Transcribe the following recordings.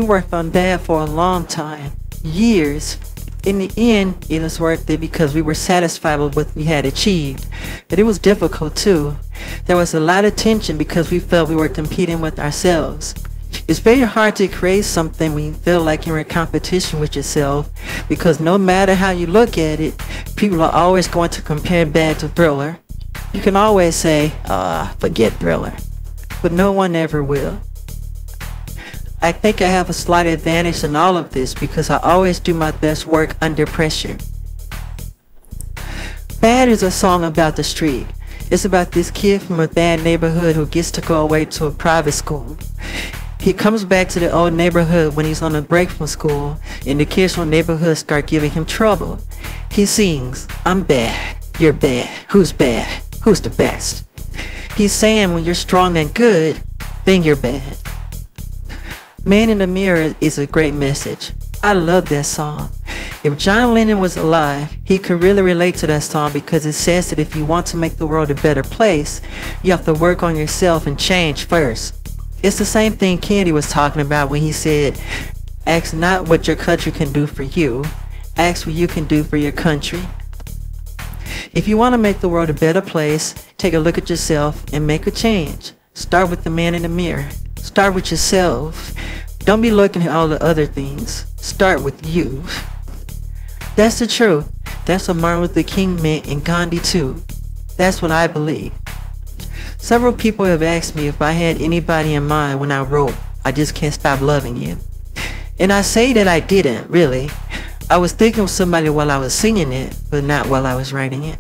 worked on that for a long time, years. In the end, it was worth it because we were satisfied with what we had achieved. But it was difficult too. There was a lot of tension because we felt we were competing with ourselves. It's very hard to create something when you feel like you're in competition with yourself, because no matter how you look at it, people are always going to compare Bad to Thriller. You can always say, forget Thriller, but no one ever will. I think I have a slight advantage in all of this because I always do my best work under pressure. Bad is a song about the street. It's about this kid from a bad neighborhood who gets to go away to a private school. He comes back to the old neighborhood when he's on a break from school, and the kids from the neighborhood start giving him trouble. He sings, "I'm bad, you're bad, who's bad, who's the best?" He's saying when you're strong and good, then you're bad. Man in the Mirror is a great message. I love that song. If John Lennon was alive, he could really relate to that song because it says that if you want to make the world a better place, you have to work on yourself and change first. It's the same thing Kennedy was talking about when he said, ask not what your country can do for you, ask what you can do for your country. If you want to make the world a better place, take a look at yourself and make a change. Start with the man in the mirror. Start with yourself. Don't be looking at all the other things. Start with you. That's the truth. That's what Martin Luther King meant, and Gandhi too. That's what I believe. Several people have asked me if I had anybody in mind when I wrote I Just Can't Stop Loving You. And I say that I didn't, really. I was thinking of somebody while I was singing it, but not while I was writing it.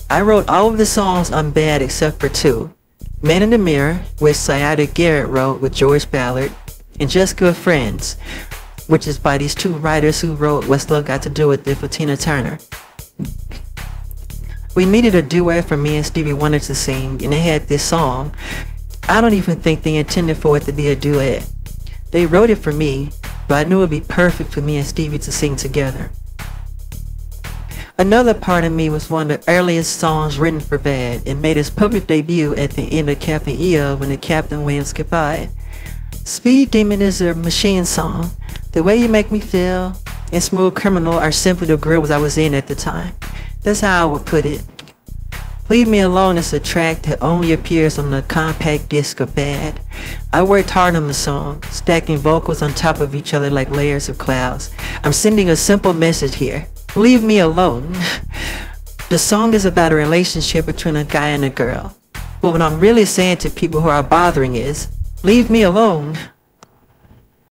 I wrote all of the songs on Bad except for two. Man in the Mirror, which Sciatic Garrett wrote with George Ballard, and Just Good Friends, which is by these two writers who wrote What's Love Got to Do With It for Tina Turner. We needed a duet for me and Stevie Wonder to sing, and they had this song. I don't even think they intended for it to be a duet. They wrote it for me, but I knew it would be perfect for me and Stevie to sing together. Another part of me was one of the earliest songs written for Bad and made its public debut at the end of Captain EO when the Captain Williams goodbye. Speed Demon is a machine song. The Way You Make Me Feel and Smooth Criminal are simply the grooves I was in at the time. That's how I would put it. Leave Me Alone is a track that only appears on the compact disc of Bad. I worked hard on the song, stacking vocals on top of each other like layers of clouds. I'm sending a simple message here. Leave me alone. The song is about a relationship between a guy and a girl. But what I'm really saying to people who are bothering is, leave me alone.